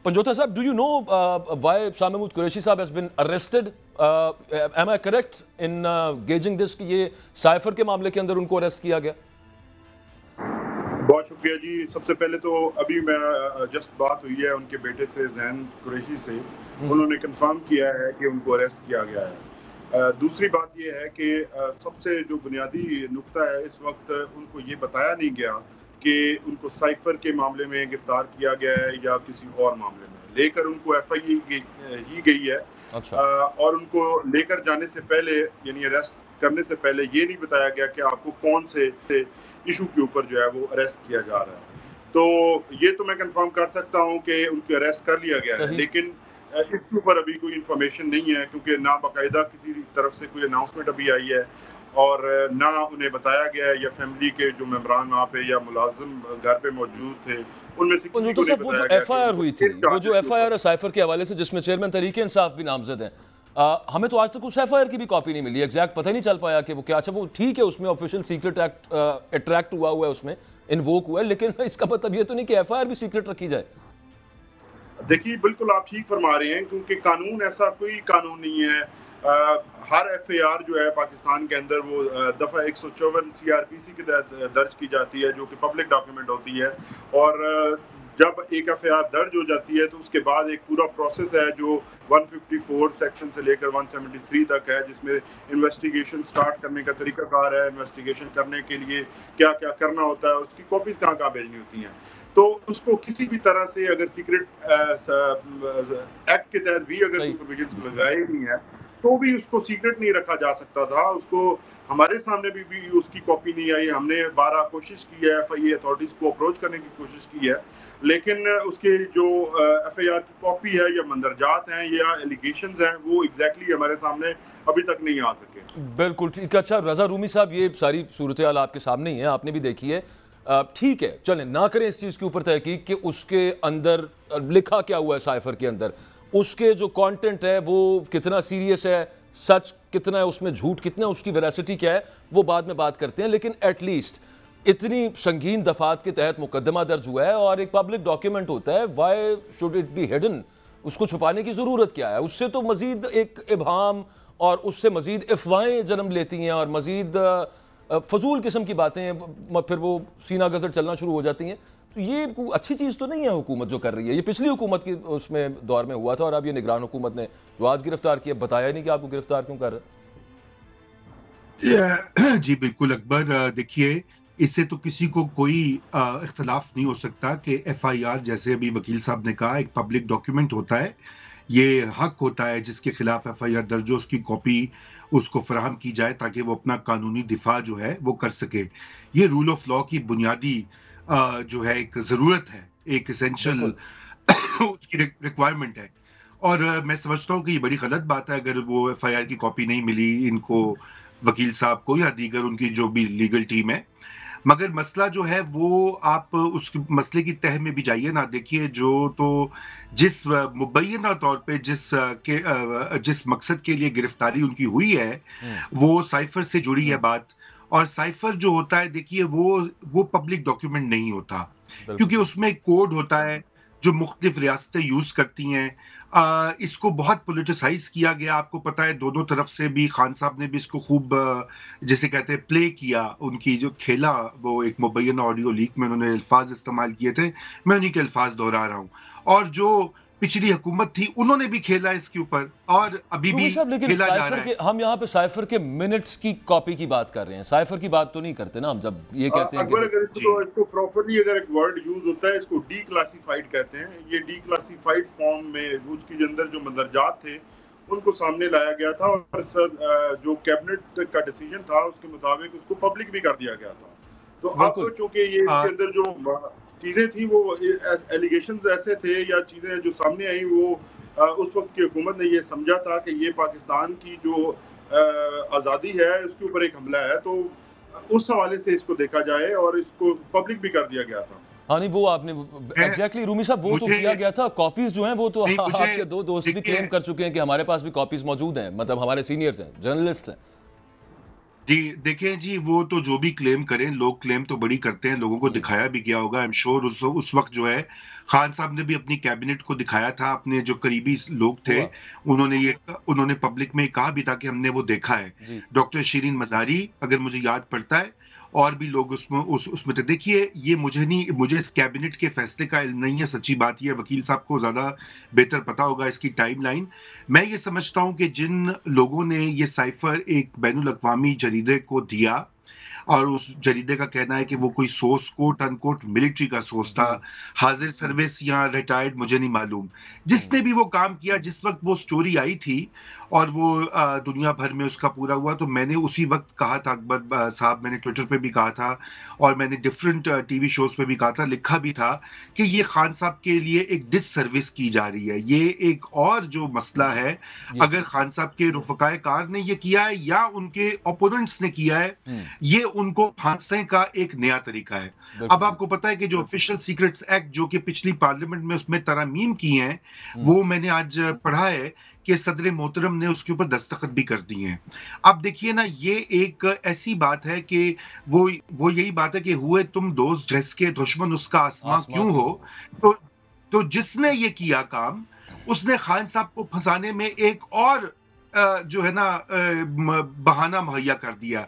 Panjota sahab, do you know why Shah Mahmood Qureshi sahab has been arrested? Am I correct in gauging this कि ये cipher के मामले के अंदर उनको अरेस्ट किया गया? बहुत शुक्रिया जी। सबसे पहले तो अभी मैं जस्ट बात हुई है उनके बेटे से ज़ैन कुरैशी से, उन्होंने कंफर्म किया है कि उनको अरेस्ट किया गया है। दूसरी बात ये है कि सबसे जो बुनियादी नुक्ता है, इस वक्त उनको ये बताया नहीं गया कि उनको साइफर के मामले में गिरफ्तार किया गया है या किसी और मामले में लेकर उनको FIA ही गई है। अच्छा। और उनको लेकर जाने से पहले, यानी अरेस्ट करने से पहले, ये नहीं बताया गया कि आपको कौन से इशू के ऊपर जो है वो अरेस्ट किया जा रहा है। तो ये तो मैं कंफर्म कर सकता हूँ कि उनको अरेस्ट कर लिया गया है, लेकिन इसके ऊपर अभी कोई इंफॉर्मेशन नहीं है, क्योंकि ना बाकायदा किसी तरफ से कोई अनाउंसमेंट अभी आई है और ना उन्हें बताया गया है, या फैमिली के जो मेंबरान वहाँ पे या मुलाजिम घर पे मौजूद थे उनमें से किसी को नहीं वो जो FIR हुई थी, वो जो FIR है साइफर के हवाले से जिसमें चेयरमैन तहरीक इंसाफ भी नामजद हैं, हमें तो आज तक उस FIR की भी कॉपी नहीं मिली। एग्जैक्ट पता ही नहीं चल पाया कि वो क्या। अच्छा, वो ठीक है, उसमें ऑफिशियल सीक्रेट एक्ट अट्रैक्ट हुआ है, उसमें इन्वोक हुआ है, लेकिन इसका मतलब ये तो नहीं कि FIR भी सीक्रेट रखी जाए। देखिए, बिल्कुल आप ठीक फरमा रहे हैं, क्योंकि कानून, ऐसा कोई कानून नहीं है। हर FIR जो है पाकिस्तान के अंदर वो दफ़ा 154 CRPC के तहत दर्ज की जाती है, जो कि पब्लिक डॉक्यूमेंट होती है। और जब एक FIR दर्ज हो जाती है तो उसके बाद एक पूरा प्रोसेस है जो 154 सेक्शन से लेकर 173 तक है, जिसमें इन्वेस्टिगेशन स्टार्ट करने का तरीकाकार है, इन्वेस्टिगेशन करने के लिए क्या क्या करना होता है, उसकी कॉपीज कहाँ कहाँ भेजनी होती हैं। तो उसको किसी भी तरह से अगर सीक्रेट एक्ट के तहत भी अगर प्रोविजंस लगाए नहीं है तो भी उसको सीक्रेट नहीं रखा जा सकता था। उसको हमारे सामने भी उसकी कॉपी नहीं आई। हमने 12 कोशिश की है, FIA अथॉरिटीज को अप्रोच करने की कोशिश की है, लेकिन उसके जो FIR की कॉपी है या मंदरजात हैं या एलिगेशंस हैं, वो एग्जैक्टली हमारे सामने अभी तक नहीं आ सके। बिल्कुल ठीक। अच्छा रजा रूमी साहब, ये सारी सूरत हाल आपके सामने ही है, आपने भी देखी है। ठीक है, चलें ना करें इस चीज़ के ऊपर तहकीक कि उसके अंदर लिखा क्या हुआ है साइफर के अंदर, उसके जो कंटेंट है वो कितना सीरियस है, सच कितना है उसमें, झूठ कितना है, उसकी वेरासिटी क्या है, वो बाद में बात करते हैं। लेकिन एटलीस्ट इतनी संगीन दफात के तहत मुकदमा दर्ज हुआ है और एक पब्लिक डॉक्यूमेंट होता है, why should it be hidden? उसको छुपाने की ज़रूरत क्या है? उससे तो मजीद एक इबहाम और उससे मजीद अफवाहें जन्म लेती हैं और मजीद फजूल किस्म की बातें, फिर वो सीना गजर चलना शुरू हो जाती हैं। तो ये अच्छी चीज़ तो नहीं है हुकूमत जो कर रही है। ये पिछली हुकूमत की उसमें दौर में हुआ था और अब ये निगरान हुकूमत ने जो आज गिरफ्तार किया, बताया नहीं कि आपको गिरफ्तार क्यों कर रहे। जी बिल्कुल अकबर, देखिए इससे तो किसी को कोई इख्तलाफ नहीं हो सकता कि FIR, जैसे अभी वकील साहब ने कहा, एक पब्लिक डॉक्यूमेंट होता है। ये हक होता है जिसके खिलाफ FIR दर्ज हो, उसकी कॉपी उसको फराहम की जाए ताकि वो अपना कानूनी दिफा जो है वो कर सके। ये रूल ऑफ लॉ की बुनियादी जो है एक ज़रूरत है, एक एसेंशियल उसकी रिक्वायरमेंट है। और मैं समझता हूँ कि ये बड़ी गलत बात है अगर वो FIR की कॉपी नहीं मिली इनको, वकील साहब को या दीगर उनकी जो भी लीगल टीम है। मगर मसला जो है वो आप उस मसले की तह में भी जाइए ना। देखिए, जो तो जिस मुबैना तौर पे जिस मकसद के लिए गिरफ्तारी उनकी हुई है वो साइफर से जुड़ी है बात। और साइफर जो होता है, देखिए वो पब्लिक डॉक्यूमेंट नहीं होता, क्योंकि उसमें एक कोड होता है जो मुख्तलिफ रियासतें यूज करती हैं। इसको बहुत पोलिटिसाइज किया गया, आपको पता है, दोनों तरफ से भी। खान साहब ने भी इसको खूब जैसे कहते हैं प्ले किया, उनकी जो खेला, वो एक मुबैना ऑडियो लीक में उन्होंने अल्फाज इस्तेमाल किए थे, मैं उन्हीं के अल्फाज दोहरा रहा हूँ। और जो पिछली हुकूमत थी उन्होंने भी खेला इसके ऊपर और अभी भी खेला जा रहा है। हम यहाँ पे साइफर के मिनट्स की कॉपी की बात कर रहे हैं, साइफर की बात तो नहीं करते ना हम, जब ये कहते हैं कि इसको प्रॉपर्ली अगर एक वर्ड यूज होता है, इसको डीक्लासिफाइड कहते हैं। ये डीक्लासिफाइड फॉर्म में उसके अंदर जो मंदरजात थे उनको सामने लाया गया था और जो कैबिनेट का डिसीजन था उसके मुताबिक उसको पब्लिक भी कर दिया गया था। तो अब चूंकि ये इसके अंदर जो चीजें थी वो एलिगेशंस ऐसे थे या चीजें जो सामने आई, वो उस वक्त की हुकूमत ने ये समझा था कि ये पाकिस्तान की जो आज़ादी है उसके ऊपर एक हमला है, तो उस हवाले से इसको देखा जाए और इसको पब्लिक भी कर दिया गया था। हाँ नहीं, वो आपने एग्जैक्टली रूमी साहब वो तो किया गया था। कॉपीज जो हैं वो तो आपके दो दोस्त भी क्लेम कर चुके हैं कि हमारे पास भी कॉपीज मौजूद हैं, मतलब हमारे सीनियर्स हैं, जर्नलिस्ट हैं। जी, देखें जी, वो तो जो भी क्लेम करें, लोग क्लेम तो बड़ी करते हैं, लोगों को दिखाया भी गया होगा। आई एम श्योर उस वक़्त जो है, खान साहब ने भी अपनी कैबिनेट को दिखाया था, अपने जो करीबी लोग थे, हुआ। उन्होंने पब्लिक में कहा भी था कि हमने वो देखा है। जी। डॉक्टर शिरीन मज़ारी, अगर मुझे याद पड़ता है, और भी लोग उसमें थे। देखिए, ये मुझे इस कैबिनेट के फैसले का इल्म नहीं है, सच्ची बात ये है, वकील साहब को ज़्यादा बेहतर पता होगा इसकी टाइमलाइन। मैं ये समझता हूँ कि जिन लोगों ने ये साइफ़र एक बैनुल-अक़वामी जरीदे को दिया, और उस जरीदे का कहना है कि वो कोई सोर्स कोट अनकोट मिलिट्री का सोर्स था, जी। हाजिर सर्विस या रिटायर्ड मुझे नहीं मालूम। हम्म। जिसने भी वो काम किया, जिस वक़्त वो स्टोरी आई थी और वो दुनिया भर में उसका पूरा हुआ, तो मैंने उसी वक़्त कहा था, अकबर साहब, मैंने ट्विटर पे भी कहा था और मैंने डिफरेंट टीवी शोज़ पे भी कहा था, लिखा भी था कि ये खान साहब के लिए एक डिससर्विस की जा रही है। ये एक और जो मसला है, यस। अगर खान साहब के रफ़क़ाए कार ने ये किया है या उनके ओपोनेंट्स ने किया है, हम्म। ये उनको फांसने का एक नया तरीका है। अब बिल्कुल। आपको पता है कि जो ऑफिशियल सीक्रेट्स एक्ट जो कि पिछली पार्लियामेंट में उसमें तरमीम की हैं, हम्म। वो मैंने आज पढ़ा है कि सदर मोहतरम ने उसके ऊपर दस्तखत भी कर दिए हैं। अब देखिए ना, ये एक ऐसी बात है कि वो यही बात है कि हुए तुम दोस्त जिसके दुश्मन उसका आसमां आसमां क्यों क्यों हो। हो। तो तो जिसने ये किया काम, उसने खान साहब को फंसाने में एक और जो है ना बहाना मुहैया कर दिया।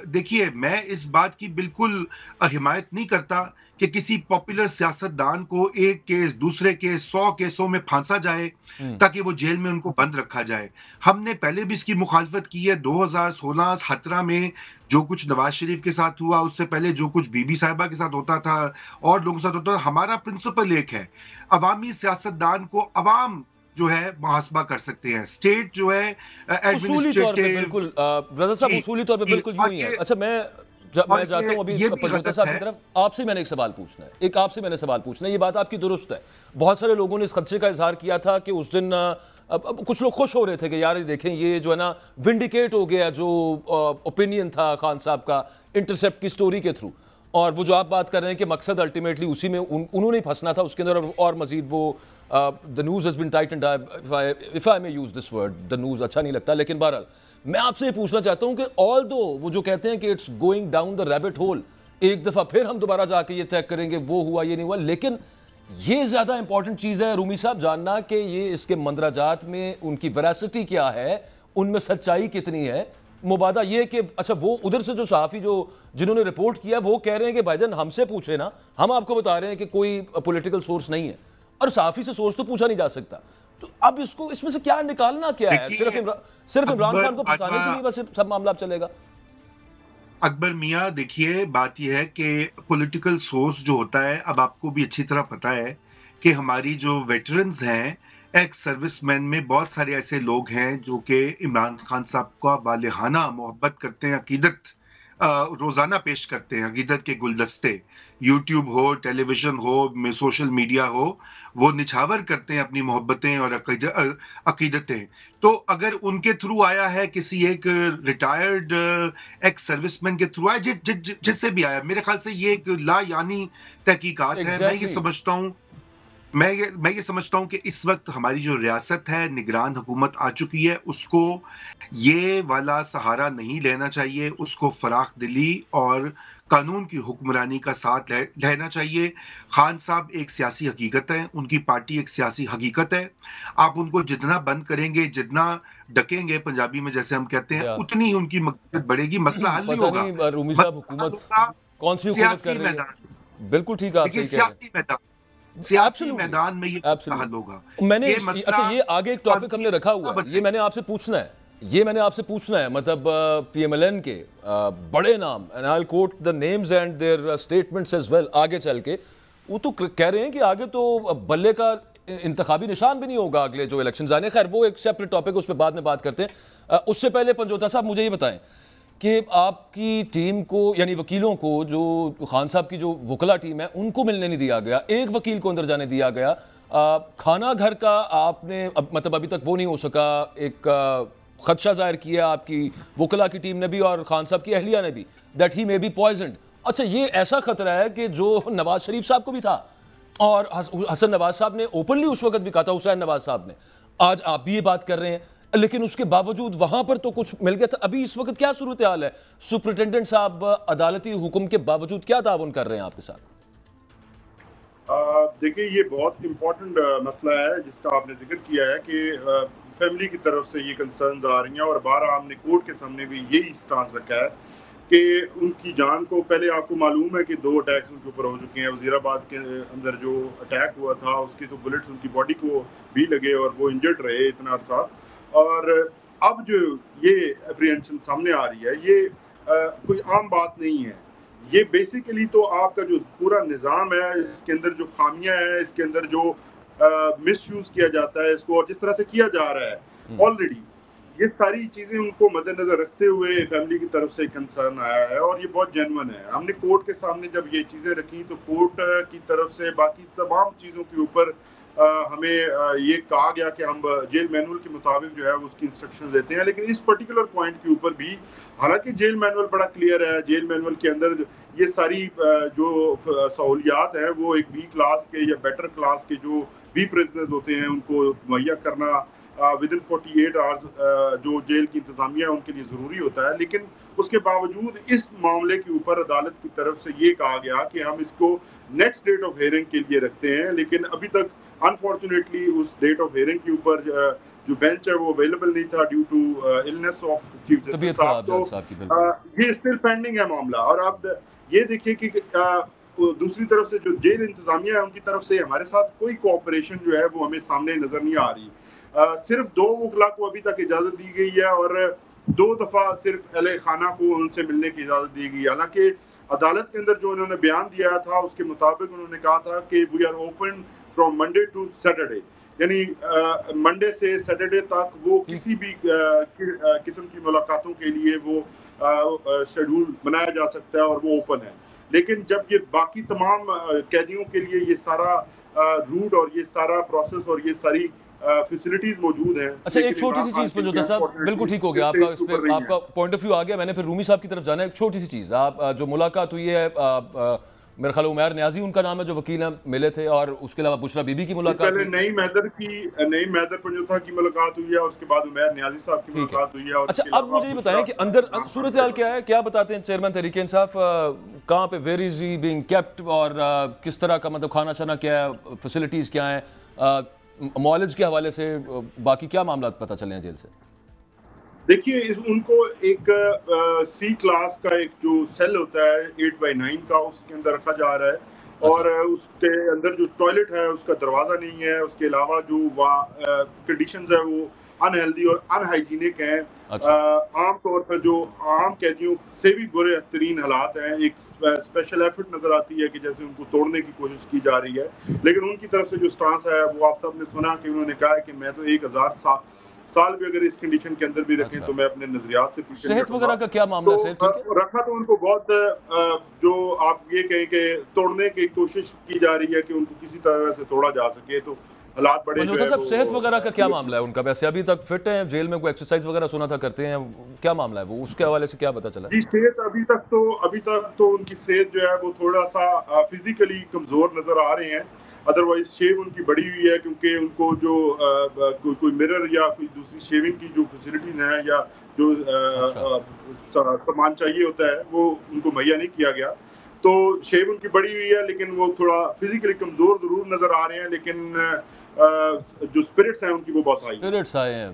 देखिए, मैं इस बात की बिल्कुल हिमायत नहीं करता कि किसी पॉपुलर सियासतदान को एक केस दूसरे केस 100 केसों में फांसा जाए हम्म। ताकि वो जेल में उनको बंद रखा जाए। हमने पहले भी इसकी मुखालफत की है। 2016-17 में जो कुछ नवाज शरीफ के साथ हुआ, उससे पहले जो कुछ बीबी साहिबा के साथ होता था और लोगों के साथ होता था, हमारा प्रिंसिपल एक है, अवामी सियासतदान को अवाम जो है मुहासबा कर सकते हैं। स्टेट जो है उसूली तौर पे एडमिनिस्ट्रेटिव। बिल्कुल रजा साहब, जी, उसूली तौर पे जी, बिल्कुल यूं ही है। अच्छा, मैं जाता हूं अभी ये भी पंजोता गलत साहब की है। तरफ। आपसे मैंने एक सवाल पूछना है, आपसे मैंने सवाल पूछना है। ये बात आपकी दुरुस्त है। बहुत सारे लोगों ने इस खदशे का इजहार किया था कि उस दिन अब कुछ लोग खुश हो रहे थे कि यार ये देखें, ये जो है ना विंडिकेट हो गया जो ओपिनियन था खान साहब का इंटरसेप्ट की स्टोरी के थ्रू। और वो जो आप बात कर रहे हैं कि मकसद अल्टीमेटली उसी में उन्होंने ही फंसना था उसके अंदर, और मजीद वो the news has been tainted, if I may use this word, the news अच्छा नहीं लगता, लेकिन बहरहाल मैं आपसे ये पूछना चाहता हूं कि ऑल दो वो जो कहते हैं कि it's going down the rabbit hole, एक दफा फिर हम दोबारा जाके ये तय करेंगे वो हुआ ये नहीं हुआ, लेकिन ये ज्यादा इंपॉर्टेंट चीज है रूमी साहब जानना कि ये इसके मंदराजात में उनकी वेरासिटी क्या है, उनमें सच्चाई कितनी है। मुबादा ये कि अच्छा, वो उधर से जो सहाफ़ी जो जिन्होंने रिपोर्ट किया वो कह रहे हैं कि भाईजान हमसे पूछे ना, हम आपको बता रहे हैं कि कोई पॉलिटिकल सोर्स नहीं है, और सहाफ़ी से सोर्स तो पूछा नहीं जा सकता। तो अब इसको इसमें से क्या निकालना क्या है? सिर्फ इमरान खान को फंसाने के लिए बस सब मामला चलेगा? अकबर मियाँ, देखिए, बात यह है कि पॉलिटिकल सोर्स जो होता है, अब आपको भी अच्छी तरह पता है कि हमारी जो वेटरन्स हैं, एक्स सर्विसमैन में बहुत सारे ऐसे लोग हैं जो कि इमरान खान साहब का वालिहाना मोहब्बत करते हैं, अकीदत रोजाना पेश करते हैं, अकीदत के गुलदस्ते, यूट्यूब हो, टेलीविजन हो, सोशल मीडिया हो, वो निछावर करते हैं अपनी मोहब्बतें और अकीदतें। तो अगर उनके थ्रू आया है, किसी एक रिटायर्ड एक्स सर्विसमैन के थ्रू आया, जिससे भी आया, मेरे ख्याल से ये एक ला यानी तहकीकात है। मैं ये समझता हूँ मैं ये समझता हूं कि इस वक्त हमारी जो रियासत है, निगरान हुकूमत आ चुकी है, उसको ये वाला सहारा नहीं लेना चाहिए, उसको फराख दिली और कानून की हुक्मरानी का साथ रहना चाहिए। खान साहब एक सियासी हकीकत है, उनकी पार्टी एक सियासी हकीकत है। आप उनको जितना बंद करेंगे, जितना डकेंगे, पंजाबी में जैसे हम कहते हैं, उतनी ही उनकी मकसद बढ़ेगी, मसला हल नहीं होगा। नहीं रूमी साहब, हुकूमत कौन सी हुकूमत कर रही है? बिल्कुल ठीक है, आप सही कह रहे हैं। सियासी मैदान में ये हल होगा। मैंने अच्छा, ये आगे एक टॉपिक हमने रखा हुआ है, ये मैंने आपसे पूछना है, मतलब पीएमएलएन के बड़े नाम, and I will quote the names and their statements as well, आगे चल के वो तो कह रहे हैं कि आगे तो बल्ले का इंतखाबी निशान भी नहीं होगा अगले जो इलेक्शंस आने। खैर वो एक सेपरेट टॉपिक, उस पर बाद में बात करते हैं। उससे पहले पंजोता साहब मुझे ये बताएं कि आपकी टीम को, यानी वकीलों को, जो खान साहब की जो वकला टीम है, उनको मिलने नहीं दिया गया, एक वकील को अंदर जाने दिया गया। खाना घर का आपने मतलब अभी तक वो नहीं हो सका, एक खदशा जाहिर किया आपकी वकला की टीम ने भी और खान साहब की अहलिया ने भी, दैट ही मे बी पॉइजन्ड। अच्छा, ये ऐसा खतरा है कि जो नवाज शरीफ साहब को भी था और हसन नवाज साहब ने ओपनली उस वक्त भी कहा था, हुसैन नवाज साहब ने, आज आप भी ये बात कर रहे हैं। लेकिन उसके बावजूद वहां पर तो कुछ मिल गया था। अभी इस वक्त क्या सूरत हाल है? सुपरिटेंडेंट साहब अदालती हुक्म के बावजूद क्या ताउन कर रहे हैं आपके साथ? देखिए, ये बहुत इम्पोर्टेंट मसला है जिसका आपने जिक्र किया है कि फैमिली की तरफ से ये कंसर्न्स आ रही हैं और बारहा हमने कोर्ट के सामने भी यही स्टांस रखा है कि उनकी जान को, पहले आपको मालूम है कि 2 अटैक्स उनके ऊपर हो चुके हैं। वजीराबाद के अंदर जो अटैक हुआ था उसकी तो बुलेट्स उनकी बॉडी को भी लगे और वो इंजर्ड रहे इतना अर्सा। और अब जो ये एप्रीहेंशन सामने आ रही है, ये कोई आम बात नहीं है। ये बेसिकली तो आपका जो पूरा निज़ाम है, इसके अंदर जो खामियां हैं, इसके अंदर जो मिसयूज किया जाता है इसको, और जिस तरह से किया जा रहा है ऑलरेडी, ये सारी चीजें उनको मद्देनजर रखते हुए फैमिली की तरफ से कंसर्न आया है और ये बहुत जेन्युइन है। हमने कोर्ट के सामने जब ये चीजें रखी तो कोर्ट की तरफ से बाकी तमाम चीजों के ऊपर हमें ये कहा गया कि हम जेल मैनुअल के मुताबिक जो है उसकी इंस्ट्रक्शन देते हैं। लेकिन इस पर्टिकुलर पॉइंट के ऊपर भी, हालांकि जेल मैनुअल बड़ा क्लियर है, जेल मैनुअल के अंदर ये सारी जो सहूलियात है वो एक बी क्लास के या बेटर क्लास के जो भी प्रिजनर्स होते हैं उनको मुहैया करना विद इन 48 आवर्स जो जेल की इंतजामिया है उनके लिए ज़रूरी होता है। लेकिन उसके बावजूद इस मामले के ऊपर अदालत की तरफ से ये कहा गया कि हम इसको नेक्स्ट डेट ऑफ हियरिंग के लिए रखते हैं। लेकिन अभी तक अनफॉर्चुनेटली उस डेट ऑफ हियरिंग के ऊपर जो बेंच है वो अवेलेबल नहीं था due to illness of chief justice साहब। तो ये स्टिल पेंडिंग है मामला। और अब ये देखिए कि दूसरी तरफ से जो जेल इंतजामिया है उनकी तरफ से हमारे साथ कोई कोऑपरेशन जो है वो हमें सामने नजर नहीं आ रही। सिर्फ 2 वकला को अभी तक इजाजत दी गई है और 2 दफा सिर्फ अहले खाना को उनसे मिलने की इजाजत दी गई। हालांकि अदालत के अंदर जो उन्होंने बयान दिया था उसके मुताबिक उन्होंने कहा था कि we are open from Monday to Saturday, यानी मंडे से सैटरडे तक वो किसी भी किस्म की मुलाकातों के लिए वो शेड्यूल बनाया जा सकता है और वो ओपन है। लेकिन जब ये बाकी तमाम कैदियों के लिए ये सारा रूट और ये सारा प्रोसेस और ये सारी फैसिलिटीज मौजूद हैं। अच्छा, एक छोटी सी चीज पंजोता साहब, बिल्कुल ठीक हो गया आपका, इस पे आपका पॉइंट ऑफ व्यू आ गया। मैंने फिर रूमी साहब की तरफ जाना है। एक छोटी सी चीज, आप जो मुलाकात हुई है, मेरे ख्याल उमैर न्याजी उनका नाम है जो वकील हैं, मिले थे, और उसके अलावा बुशरा बीबी की मुलाकात पहले नई मैदर पंजोता की मुलाकात हुई है, उसके बाद उमैर न्याजी साहब की मुलाकात हुई है। और अच्छा, अब मुझे ये बताएं कि अंदर सूरत हाल क्या है, क्या बताते हैं चेयरमैन तहरीक इंसाफ, कहाँ पे, where is he being kept, और किस तरह का मतलब खाना शाना क्या है, फैसिलिटीज क्या है, मॉलेज के हवाले से बाकी क्या मामला पता चले हैं जेल से? देखिए, उनको एक सी क्लास का एक जो सेल होता है 8x9 का, उसके अंदर रखा जा रहा है। और उसके अंदर जो टॉयलेट है उसका दरवाज़ा नहीं है। उसके अलावा जो वहाँ कंडीशंस है वो अनहेल्दी और अनहाइजीनिक हैं। आम तौर पर जो आम कैदियों से भी बुरे तरीन हालात हैं। एक स्पेशल एफर्ट नजर आती है कि जैसे उनको तोड़ने की कोशिश की जा रही है। लेकिन उनकी तरफ से जो स्टांस है वो आप सब ने सुना कि उन्होंने कहा है कि मैं तो 1000 साल भी अगर इस कंडीशन के अंदर भी रखें तो मैं अपने नजरियात से पीछे। सेहत वगैरह का क्या मामला है? रखा तो उनको बहुत जो आप ये कहें कि तोड़ने की कोशिश की जा रही है कि उनको किसी तरह से तोड़ा जा सके, तो हालात बड़े जो है। सेहत वगैरह का क्या मामला है उनका? वैसे अभी तक फिट है, जेल में कोई एक्सरसाइज वगैरह सुना था करते हैं, क्या मामला है वो, उसके हवाले से क्या पता चला? जी, सेहत अभी तक तो उनकी सेहत जो है वो थोड़ा सा फिजिकली कमजोर नजर आ रहे हैं। अदरवाइज शेव उनकी बड़ी हुई है, क्योंकि उनको जो कोई मिरर या कोई दूसरी शेविंग की जो फैसिलिटीज हैं या जो सामान चाहिए होता है वो उनको मुहैया नहीं किया गया। तो शेव उनकी बड़ी हुई है, लेकिन वो थोड़ा फिजिकली कमजोर जरूर नजर आ रहे हैं। लेकिन जो स्पिरिट्स हैं उनकी वो बहुत हाई स्पिरिट्स आए हैं।